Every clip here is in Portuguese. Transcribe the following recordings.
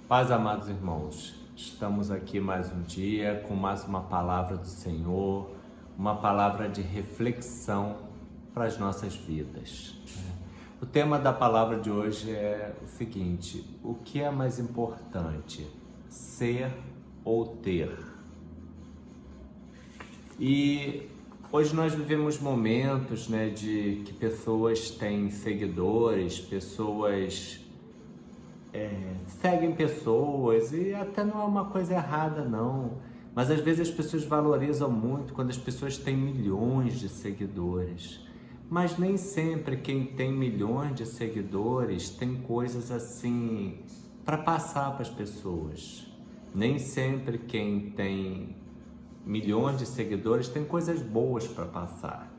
Paz, amados irmãos, estamos aqui mais um dia com mais uma palavra do Senhor, uma palavra de reflexão para as nossas vidas. O tema da palavra de hoje é o seguinte: o que é mais importante, ser ou ter? E hoje nós vivemos momentos, de que pessoas têm seguidores, pessoas seguem pessoas, e até não é uma coisa errada não, mas às vezes as pessoas valorizam muito quando as pessoas têm milhões de seguidores, mas nem sempre quem tem milhões de seguidores tem coisas assim para passar para as pessoas. Nem sempre quem tem milhões de seguidores tem coisas boas para passar.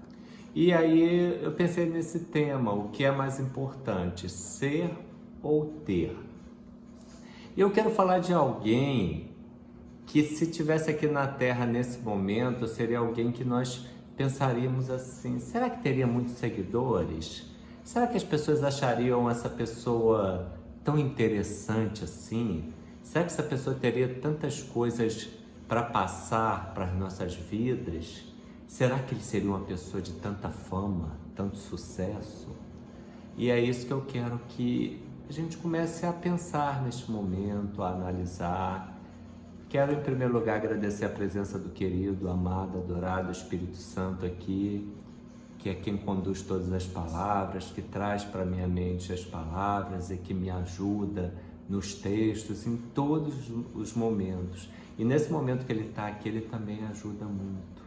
E aí eu pensei nesse tema: o que é mais importante, ser ou ter? E eu quero falar de alguém que, se tivesse aqui na Terra nesse momento, seria alguém que nós pensaríamos assim: será que teria muitos seguidores? Será que as pessoas achariam essa pessoa tão interessante assim? Será que essa pessoa teria tantas coisas para passar para as nossas vidas? Será que ele seria uma pessoa de tanta fama, tanto sucesso? E é isso que eu quero que a gente comece a pensar neste momento, a analisar. Quero, em primeiro lugar, agradecer a presença do querido, amado, adorado Espírito Santo aqui, que é quem conduz todas as palavras, que traz para minha mente as palavras e que me ajuda nos textos, em todos os momentos. E nesse momento que ele está aqui, ele também ajuda muito.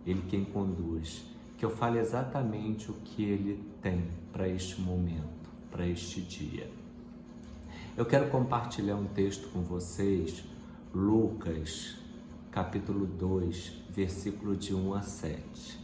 Ele quem conduz. Que eu fale exatamente o que ele tem para este momento, para este dia. Eu quero compartilhar um texto com vocês, Lucas, capítulo 2, versículo de 1 a 7,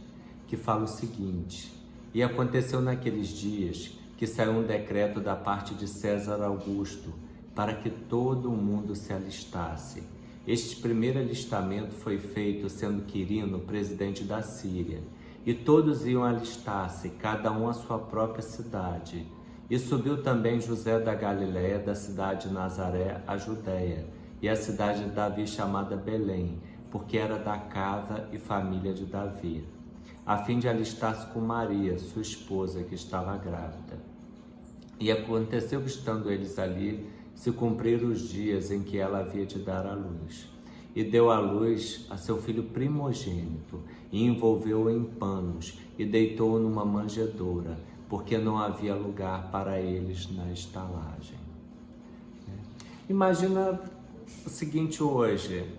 que fala o seguinte: E aconteceu naqueles dias que saiu um decreto da parte de César Augusto para que todo o mundo se alistasse. Este primeiro alistamento foi feito sendo Quirino presidente da Síria, e todos iam alistar-se, cada um à sua própria cidade. E subiu também José da Galiléia, da cidade de Nazaré, à Judéia, e a cidade de Davi chamada Belém, porque era da casa e família de Davi, a fim de alistar-se com Maria, sua esposa, que estava grávida. E aconteceu que, estando eles ali, se cumpriram os dias em que ela havia de dar à luz. E deu à luz a seu filho primogênito, e envolveu-o em panos, e deitou-o numa manjedoura, porque não havia lugar para eles na estalagem. Imagina o seguinte hoje: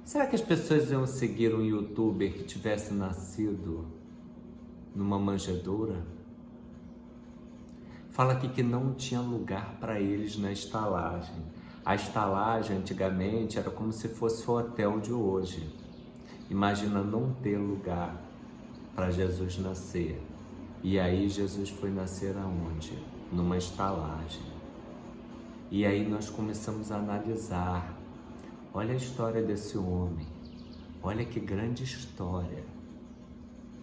será que as pessoas iam seguir um youtuber que tivesse nascido numa manjedoura? Fala aqui que não tinha lugar para eles na estalagem. A estalagem antigamente era como se fosse o hotel de hoje. Imagina não ter lugar para Jesus nascer. E aí Jesus foi nascer aonde? Numa estalagem. E aí nós começamos a analisar. Olha a história desse homem. Olha que grande história.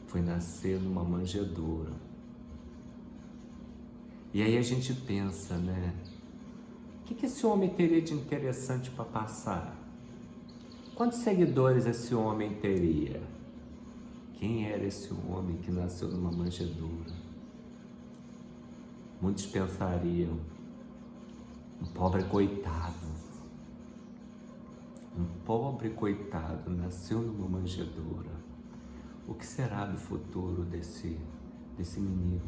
Foi nascer numa manjedoura. E aí a gente pensa, o que esse homem teria de interessante para passar? Quantos seguidores esse homem teria? Quem era esse homem que nasceu numa manjedoura? Muitos pensariam: um pobre coitado. Um pobre coitado nasceu numa manjedoura. O que será do futuro desse menino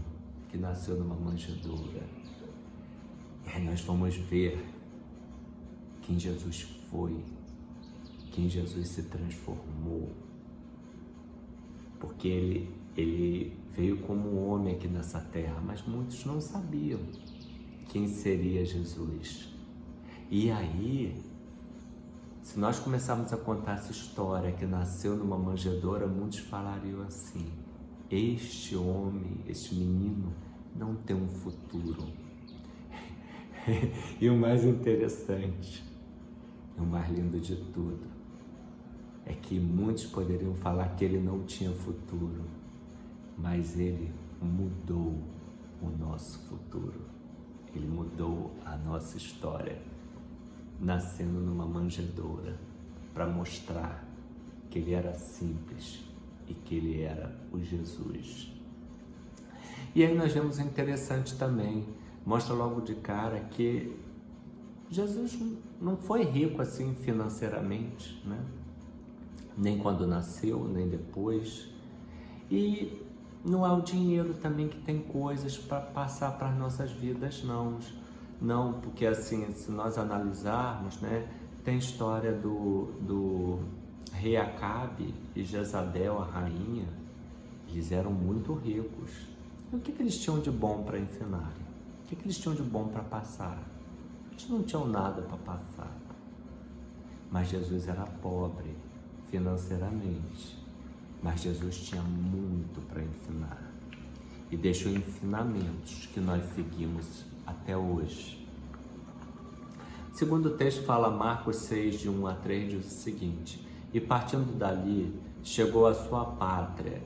que nasceu numa manjedoura? E aí nós vamos ver quem Jesus foi, quem Jesus se transformou. Porque ele veio como um homem aqui nessa terra, mas muitos não sabiam quem seria Jesus. E aí, se nós começarmos a contar essa história que nasceu numa manjedoura, muitos falariam assim: este homem, este menino não tem um futuro. E o mais interessante, e o mais lindo de tudo, é que muitos poderiam falar que ele não tinha futuro, mas ele mudou o nosso futuro. Ele mudou a nossa história. nascendo numa manjedoura, para mostrar que ele era simples e que ele era o Jesus. E aí nós vemos interessante também, mostra logo de cara que Jesus não foi rico assim financeiramente, né? Nem quando nasceu, nem depois. E não é o dinheiro também que tem coisas para passar para as nossas vidas, não. Não, porque assim, se nós analisarmos, né, tem história do rei Acabe e Jezabel, a rainha. Eles eram muito ricos. E o que eles tinham de bom para ensinar? O que eles tinham de bom para passar? Eles não tinham nada para passar. Mas Jesus era pobre financeiramente. Mas Jesus tinha muito para ensinar. E deixou ensinamentos que nós seguimos até hoje. Segundo o texto fala, Marcos 6, de 1 a 3, diz o seguinte: e partindo dali, chegou à sua pátria,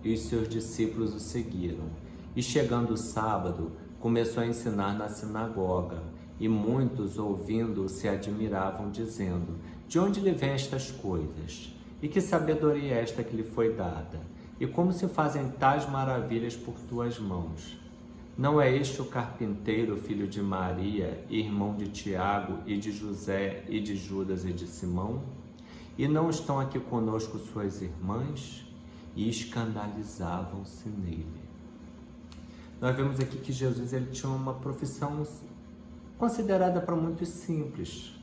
e os seus discípulos o seguiram. E chegando o sábado, começou a ensinar na sinagoga, e muitos, ouvindo-o, se admiravam, dizendo: de onde lhe vêm estas coisas? E que sabedoria é esta que lhe foi dada? E como se fazem tais maravilhas por tuas mãos? Não é este o carpinteiro, filho de Maria, irmão de Tiago, e de José, e de Judas, e de Simão? E não estão aqui conosco suas irmãs? E escandalizavam-se nele. Nós vemos aqui que Jesus ele tinha uma profissão considerada para muitos simples.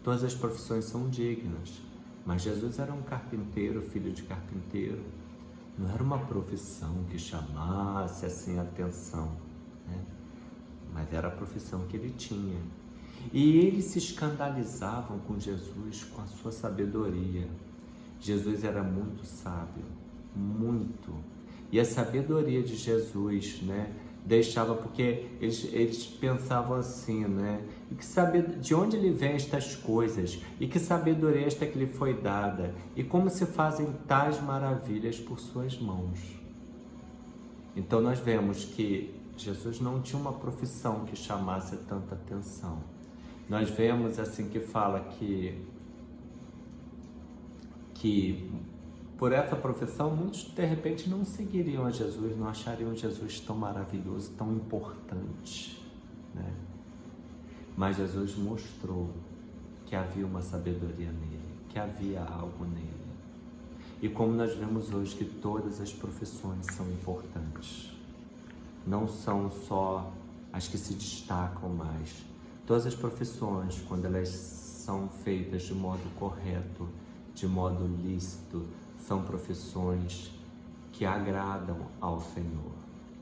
Todas as profissões são dignas, mas Jesus era um carpinteiro, filho de carpinteiro. Não era uma profissão que chamasse assim a atenção, né? Mas era a profissão que ele tinha. E eles se escandalizavam com Jesus, com a sua sabedoria. Jesus era muito sábio, muito. E a sabedoria de Jesus, né, deixava, porque eles pensavam assim, né? E que de onde lhe vêm estas coisas? E que sabedoria esta que lhe foi dada? E como se fazem tais maravilhas por suas mãos? Então nós vemos que Jesus não tinha uma profissão que chamasse tanta atenção. Nós vemos assim que fala que por essa profissão, muitos de repente não seguiriam a Jesus, não achariam Jesus tão maravilhoso, tão importante, né? Mas Jesus mostrou que havia uma sabedoria nele, que havia algo nele. E como nós vemos hoje que todas as profissões são importantes, não são só as que se destacam mais. Todas as profissões, quando elas são feitas de modo correto, de modo lícito, são profissões que agradam ao Senhor,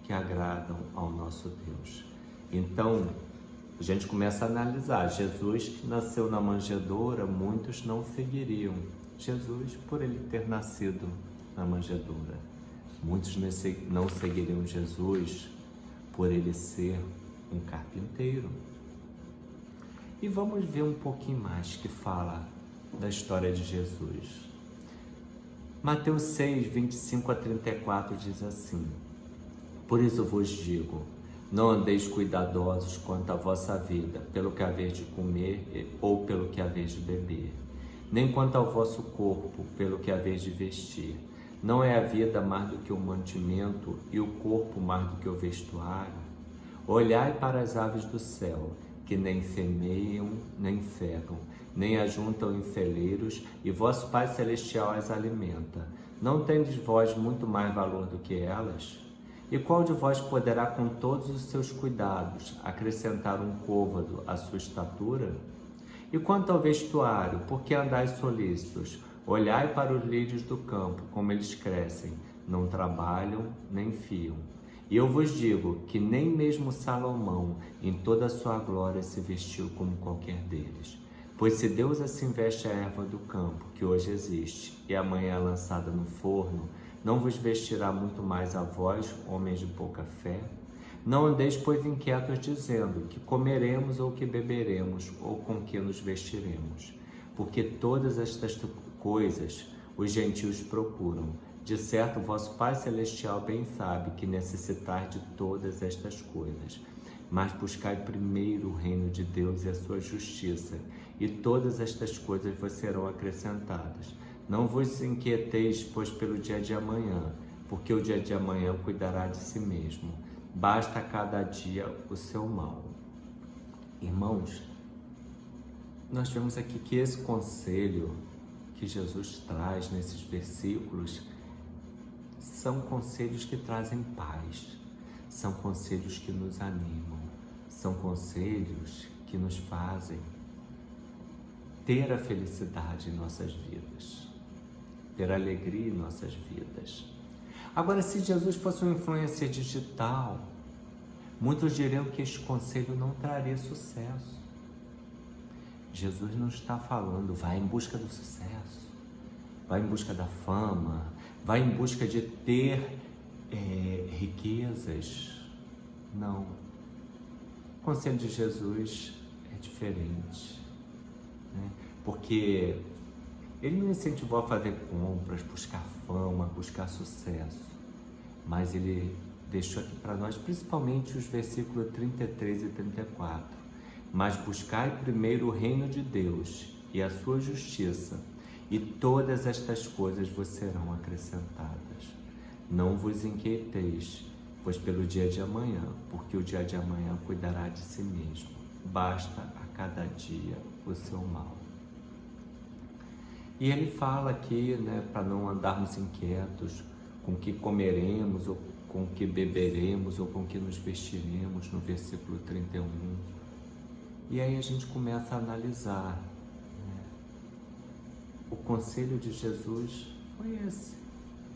que agradam ao nosso Deus. Então, a gente começa a analisar. Jesus, que nasceu na manjedoura, muitos não seguiriam Jesus por ele ter nascido na manjedoura. Muitos não seguiriam Jesus por ele ser um carpinteiro. E vamos ver um pouquinho mais que fala da história de Jesus. Mateus 6, 25 a 34 diz assim: por isso vos digo, não andeis cuidadosos quanto à vossa vida, pelo que haveis de comer ou pelo que haveis de beber, nem quanto ao vosso corpo, pelo que haveis de vestir. Não é a vida mais do que o mantimento e o corpo mais do que o vestuário? Olhai para as aves do céu, que nem semeiam, nem cegam, nem ajuntam em celeiros, e vosso Pai Celestial as alimenta. Não tendes vós muito mais valor do que elas? E qual de vós poderá, com todos os seus cuidados, acrescentar um côvado à sua estatura? E quanto ao vestuário, por que andais solícitos? Olhai para os lírios do campo, como eles crescem, não trabalham, nem fiam. E eu vos digo que nem mesmo Salomão, em toda a sua glória, se vestiu como qualquer deles. Pois se Deus assim veste a erva do campo, que hoje existe, e amanhã é lançada no forno, não vos vestirá muito mais a vós, homens de pouca fé? Não andeis, pois, inquietos, dizendo que comeremos ou que beberemos, ou com que nos vestiremos. Porque todas estas coisas os gentios procuram. De certo, vosso Pai Celestial bem sabe que necessitais de todas estas coisas. mas buscai primeiro o reino de Deus e a sua justiça, e todas estas coisas vos serão acrescentadas. Não vos inquieteis, pois, pelo dia de amanhã, porque o dia de amanhã cuidará de si mesmo. Basta a cada dia o seu mal. Irmãos, nós vemos aqui que esse conselho que Jesus traz nesses versículos são conselhos que trazem paz, são conselhos que nos animam, são conselhos que nos fazem ter a felicidade em nossas vidas, ter alegria em nossas vidas. Agora, se Jesus fosse uma influência digital, muitos diriam que este conselho não traria sucesso. Jesus não está falando, vai em busca do sucesso, vai em busca da fama, vai em busca de ter riquezas. Não. O conselho de Jesus é diferente, né? Porque ele não incentivou a fazer compras, buscar fama, buscar sucesso, mas ele deixou aqui para nós, principalmente os versículos 33 e 34. Mas buscai primeiro o reino de Deus e a sua justiça, e todas estas coisas vos serão acrescentadas. Não vos inquieteis, pois pelo dia de amanhã, porque o dia de amanhã cuidará de si mesmo. Basta a cada dia o seu mal. E ele fala aqui, né, para não andarmos inquietos com o que comeremos, ou com o que beberemos, ou com o que nos vestiremos, no versículo 31. E aí a gente começa a analisar, né? O conselho de Jesus foi esse,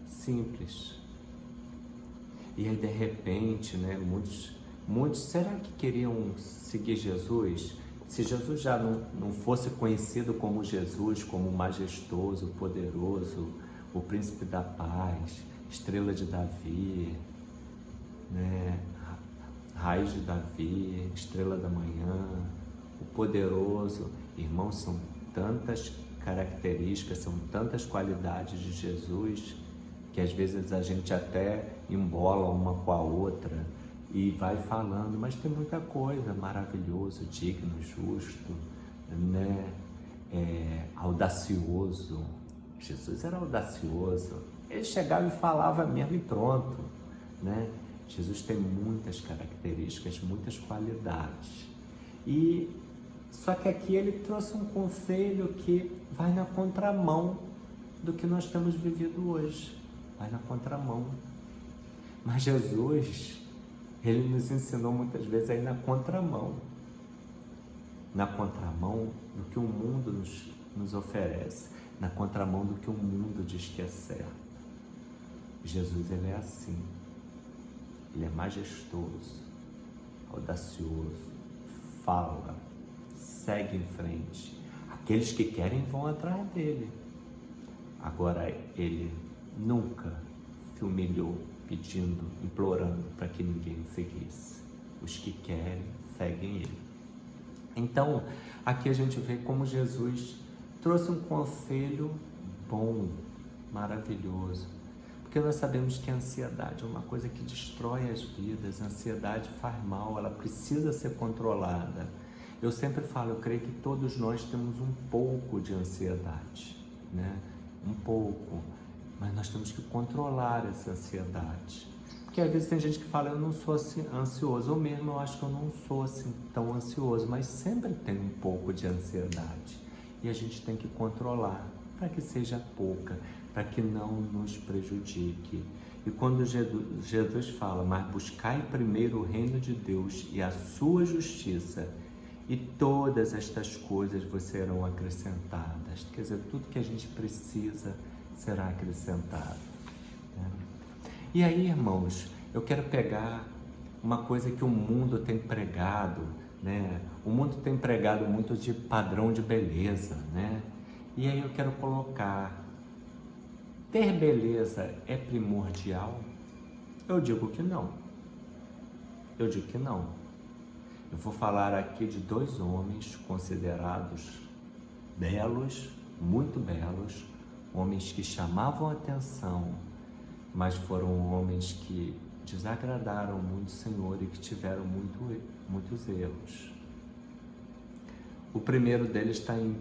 simples. E aí de repente, né, muitos, será que queriam seguir Jesus? Se Jesus já não fosse conhecido como Jesus, como majestoso, poderoso, o príncipe da paz, estrela de Davi, né, raiz de Davi, estrela da manhã, o poderoso, irmãos, são tantas características, são tantas qualidades de Jesus, que às vezes a gente até embola uma com a outra e vai falando, mas tem muita coisa, maravilhoso, digno, justo, né? Audacioso. Jesus era audacioso, ele chegava e falava mesmo e pronto, né? Jesus tem muitas características, muitas qualidades. Só que aqui ele trouxe um conselho que vai na contramão do que nós temos vivido hoje. Vai na contramão. Mas Jesus, ele nos ensinou muitas vezes a ir na contramão. Na contramão do que o mundo nos oferece. Na contramão do que o mundo diz que é certo. Jesus, ele é assim. Ele é majestoso, audacioso, fala, segue em frente. Aqueles que querem vão atrás dele. Agora, ele nunca se humilhou pedindo, implorando para que ninguém o seguisse. Os que querem, seguem ele. Então, aqui a gente vê como Jesus trouxe um conselho bom, maravilhoso. Porque nós sabemos que a ansiedade é uma coisa que destrói as vidas, a ansiedade faz mal, ela precisa ser controlada. Eu sempre falo, eu creio que todos nós temos um pouco de ansiedade, né? Um pouco, mas nós temos que controlar essa ansiedade. Porque às vezes tem gente que fala, eu não sou assim ansioso, ou mesmo eu acho que eu não sou assim tão ansioso, mas sempre tem um pouco de ansiedade. E a gente tem que controlar, para que seja pouca, para que não nos prejudique. E quando Jesus fala, mas buscai primeiro o reino de Deus e a sua justiça, e todas estas coisas vos serão acrescentadas. Quer dizer, tudo que a gente precisa será acrescentado, né? E aí, irmãos, eu quero pegar uma coisa que o mundo tem pregado, né? O mundo tem pregado muito de padrão de beleza, né? E aí eu quero colocar, ter beleza é primordial? Eu digo que não. Eu digo que não. Eu vou falar aqui de dois homens considerados belos, muito belos, homens que chamavam a atenção, mas foram homens que desagradaram muito o Senhor e que tiveram muitos erros. O primeiro deles está em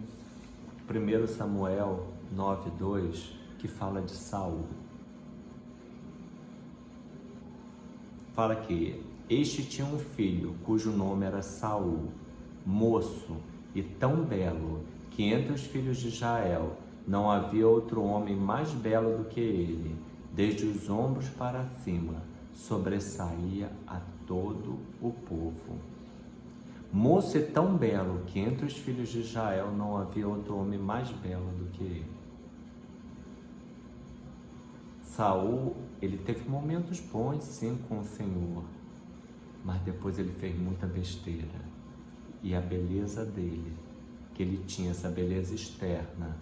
1 Samuel 9:2, que fala de Saul. Fala que este tinha um filho, cujo nome era Saul, moço e tão belo, que entre os filhos de Israel não havia outro homem mais belo do que ele, desde os ombros para cima, sobressaía a todo o povo. Moço e tão belo, que entre os filhos de Israel não havia outro homem mais belo do que ele. Saul, ele teve momentos bons sim com o Senhor, mas depois ele fez muita besteira. E a beleza dele, que ele tinha essa beleza externa,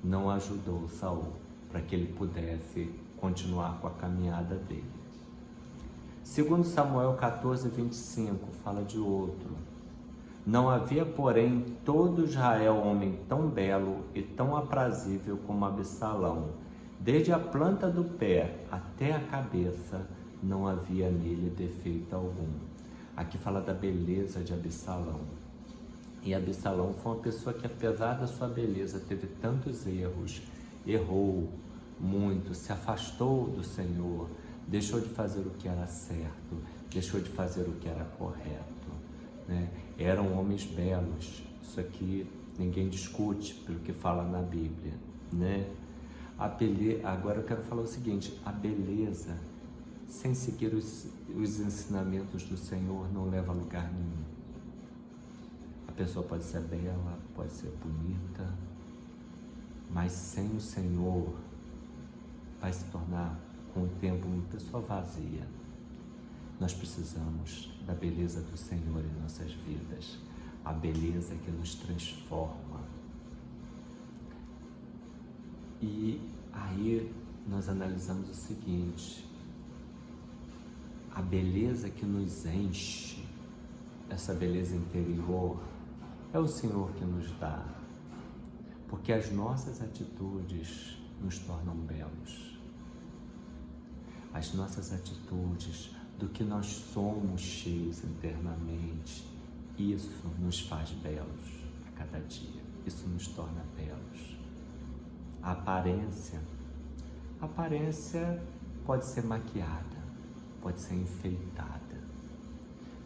não ajudou Saul para que ele pudesse continuar com a caminhada dele. Segundo Samuel 14:25, fala de outro. Não havia, porém, em todo Israel homem tão belo e tão aprazível como Absalão. Desde a planta do pé até a cabeça, não havia nele defeito algum. Aqui fala da beleza de Absalão. E Absalão foi uma pessoa que, apesar da sua beleza, teve tantos erros, errou muito, se afastou do Senhor, deixou de fazer o que era certo, deixou de fazer o que era correto, né? Eram homens belos, isso aqui ninguém discute pelo que fala na Bíblia, né? Agora eu quero falar o seguinte: a beleza, sem seguir os ensinamentos do Senhor, não leva a lugar nenhum. A pessoa pode ser bela, pode ser bonita, mas sem o Senhor vai se tornar, com o tempo, uma pessoa vazia. Nós precisamos da beleza do Senhor em nossas vidas, a beleza que nos transforma. E aí nós analisamos o seguinte: a beleza que nos enche, essa beleza interior, é o Senhor que nos dá, porque as nossas atitudes nos tornam belos. As nossas atitudes, do que nós somos cheios internamente, isso nos faz belos a cada dia, isso nos torna belos. A aparência pode ser maquiada, pode ser enfeitada,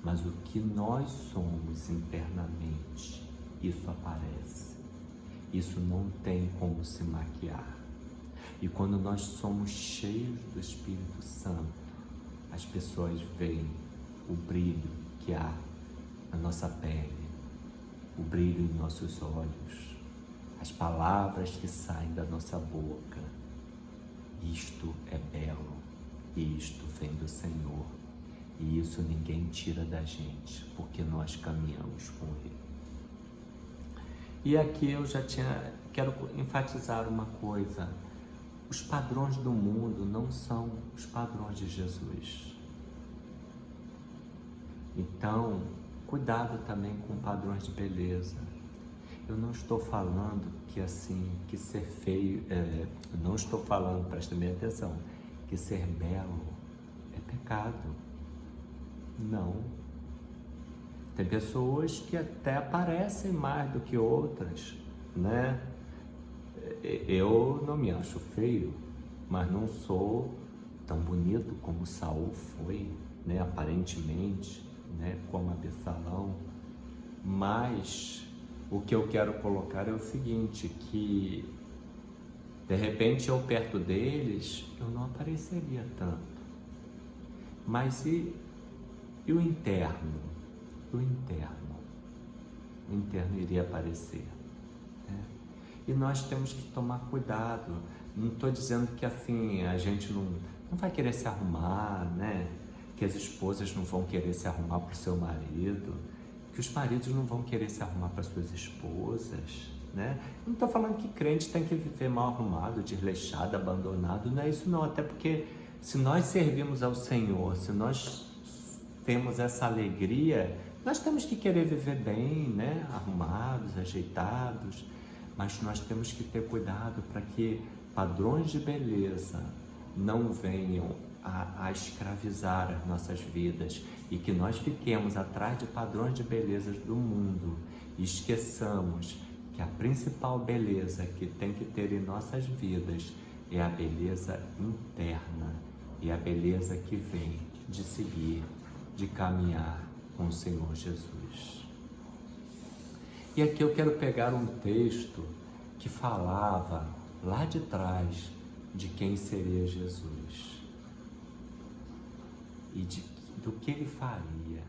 mas o que nós somos internamente, isso aparece. Isso não tem como se maquiar. E quando nós somos cheios do Espírito Santo, as pessoas veem o brilho que há na nossa pele, o brilho em nossos olhos, as palavras que saem da nossa boca. Isto é belo, e isto vem do Senhor. E isso ninguém tira da gente, porque nós caminhamos com Ele. E aqui eu quero enfatizar uma coisa: os padrões do mundo não são os padrões de Jesus. Então, cuidado também com padrões de beleza. Eu não estou falando que ser feio, não estou falando, presta bem atenção, que ser belo é pecado. Não. Tem pessoas que até aparecem mais do que outras, né? Eu não me acho feio, mas não sou tão bonito como Saul foi, né? Aparentemente, né? Como Absalão. Mas o que eu quero colocar é o seguinte, que de repente eu perto deles, eu não apareceria tanto. Mas e o interno? O interno iria aparecer, né? E nós temos que tomar cuidado. Não estou dizendo que assim a gente não vai querer se arrumar, né? Que as esposas não vão querer se arrumar para o seu marido, que os maridos não vão querer se arrumar para suas esposas, né? Não estou falando que crente tem que viver mal arrumado, desleixado, abandonado, não é isso não. Até porque se nós servimos ao Senhor, se nós temos essa alegria, nós temos que querer viver bem, né? Arrumados, ajeitados, mas nós temos que ter cuidado para que padrões de beleza não venham a escravizar as nossas vidas e que nós fiquemos atrás de padrões de belezas do mundo e esqueçamos que a principal beleza que tem que ter em nossas vidas é a beleza interna e a beleza que vem de seguir, de caminhar com o Senhor Jesus. E aqui eu quero pegar um texto que falava lá de trás de quem seria Jesus e do que ele faria,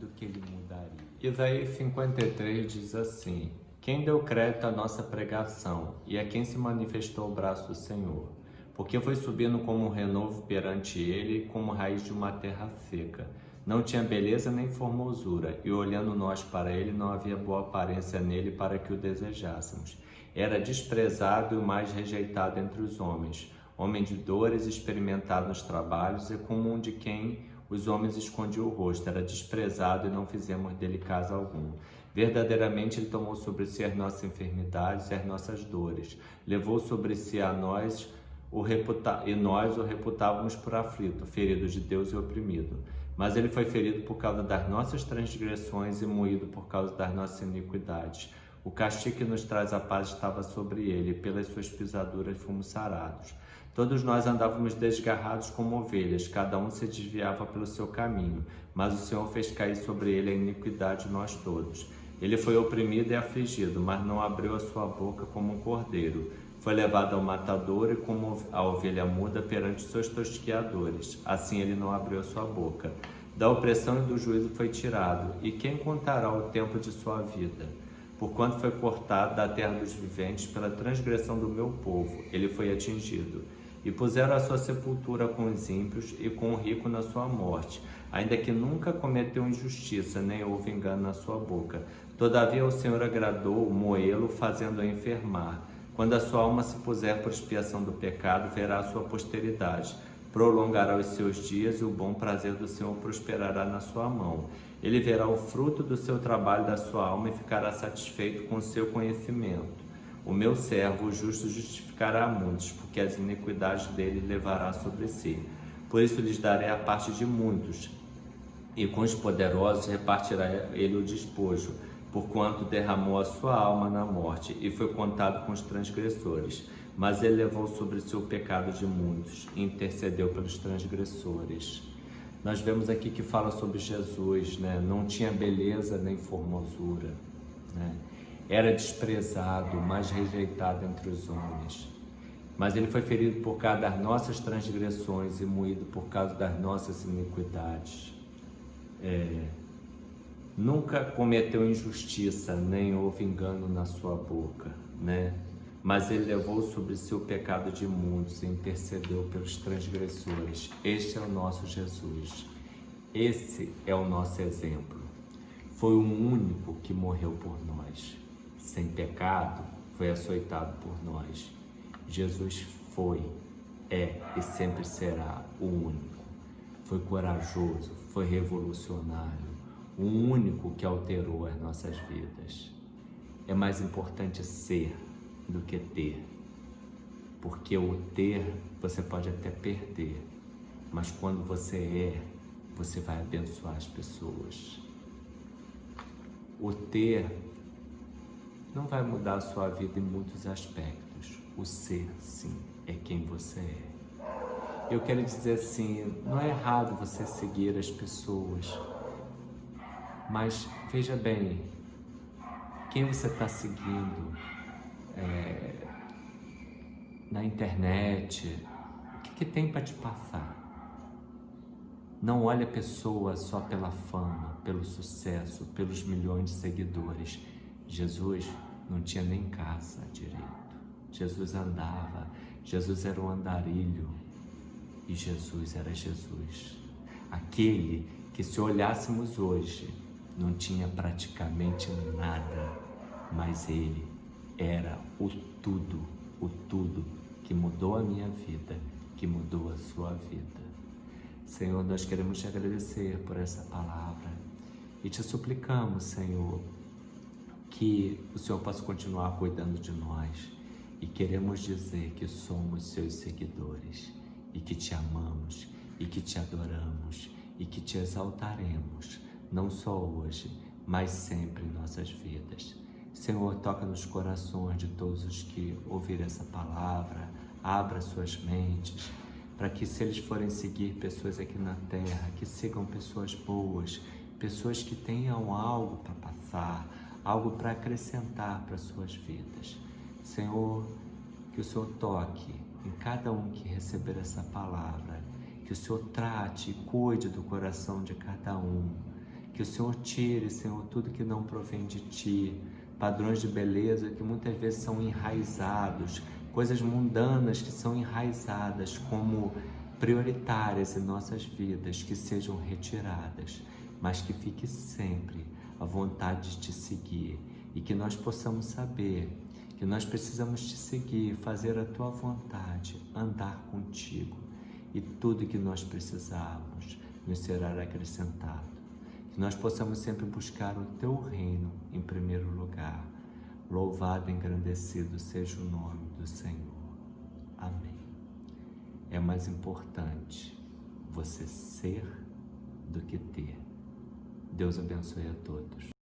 do que ele mudaria. Isaías 53 diz assim: quem deu crédito à nossa pregação e a quem se manifestou o braço do Senhor, porque foi subindo como um renovo perante ele, como raiz de uma terra seca. Não tinha beleza nem formosura, e olhando nós para ele, não havia boa aparência nele para que o desejássemos. Era desprezado e o mais rejeitado entre os homens, homem de dores, experimentado nos trabalhos, e como um de quem os homens escondiam o rosto. Era desprezado e não fizemos dele caso algum. Verdadeiramente ele tomou sobre si as nossas enfermidades e as nossas dores. Levou sobre si a nós e nós o reputávamos por aflito, ferido de Deus e oprimido. Mas ele foi ferido por causa das nossas transgressões e moído por causa das nossas iniquidades. O castigo que nos traz a paz estava sobre ele, e pelas suas pisaduras fomos sarados. Todos nós andávamos desgarrados como ovelhas, cada um se desviava pelo seu caminho, mas o Senhor fez cair sobre ele a iniquidade de nós todos. Ele foi oprimido e afligido, mas não abriu a sua boca como um cordeiro. Foi levado ao matador e como a ovelha muda perante os seus tosquiadores. Assim ele não abriu a sua boca. Da opressão e do juízo foi tirado. E quem contará o tempo de sua vida? Porquanto foi cortado da terra dos viventes pela transgressão do meu povo, ele foi atingido. E puseram a sua sepultura com os ímpios e com o rico na sua morte, ainda que nunca cometeu injustiça, nem houve engano na sua boca. Todavia o Senhor agradou moê-lo, fazendo-o enfermar. Quando a sua alma se puser por expiação do pecado, verá a sua posteridade. Prolongará os seus dias e o bom prazer do Senhor prosperará na sua mão. Ele verá o fruto do seu trabalho da sua alma e ficará satisfeito com o seu conhecimento. O meu servo, o justo, justificará a muitos, porque as iniquidades dele levará sobre si. Por isso lhes darei a parte de muitos, e com os poderosos repartirá ele o despojo, porquanto derramou a sua alma na morte, e foi contado com os transgressores. Mas ele levou sobre si o pecado de muitos, e intercedeu pelos transgressores. Nós vemos aqui que fala sobre Jesus, né? Não tinha beleza nem formosura, né? Era desprezado, mas rejeitado entre os homens. Mas ele foi ferido por causa das nossas transgressões e moído por causa das nossas iniquidades. Nunca cometeu injustiça, nem houve engano na sua boca, né? Mas ele levou sobre si o pecado de muitos e intercedeu pelos transgressores. Este é o nosso Jesus. Esse é o nosso exemplo. Foi o único que morreu por nós. Sem pecado, foi açoitado por nós. Jesus foi, é e sempre será o único. Foi corajoso, foi revolucionário, o único que alterou as nossas vidas. É mais importante ser do que ter, porque o ter você pode até perder, mas quando você você vai abençoar as pessoas. O ter não vai mudar a sua vida em muitos aspectos. O ser, sim, é quem você é. Eu quero dizer assim, não é errado você seguir as pessoas, mas veja bem, quem você está seguindo na internet, o que tem para te passar? Não olhe a pessoa só pela fama, pelo sucesso, pelos milhões de seguidores. Jesus não tinha nem casa direito. Jesus andava, Jesus era um andarilho e Jesus era Jesus. Aquele que, se olhássemos hoje, não tinha praticamente nada, mas ele era o tudo que mudou a minha vida, que mudou a sua vida. Senhor, nós queremos te agradecer por essa palavra e te suplicamos, Senhor, que o Senhor possa continuar cuidando de nós, e queremos dizer que somos seus seguidores e que te amamos e que te adoramos e que te exaltaremos, não só hoje, mas sempre em nossas vidas. Senhor, toca nos corações de todos os que ouvirem essa palavra, abra suas mentes, para que, se eles forem seguir pessoas aqui na terra, que sigam pessoas boas, pessoas que tenham algo para passar, algo para acrescentar para suas vidas. Senhor, que o Senhor toque em cada um que receber essa palavra, que o Senhor trate e cuide do coração de cada um, que o Senhor tire, Senhor, tudo que não provém de Ti, padrões de beleza que muitas vezes são enraizados, coisas mundanas que são enraizadas como prioritárias em nossas vidas, que sejam retiradas, mas que fique sempre a vontade de Te seguir e que nós possamos saber que nós precisamos Te seguir, fazer a Tua vontade, andar contigo, e tudo que nós precisarmos nos será acrescentado. Que nós possamos sempre buscar o Teu reino em primeiro lugar. Louvado e engrandecido seja o nome do Senhor. Amém. É mais importante você ser do que ter. Deus abençoe a todos.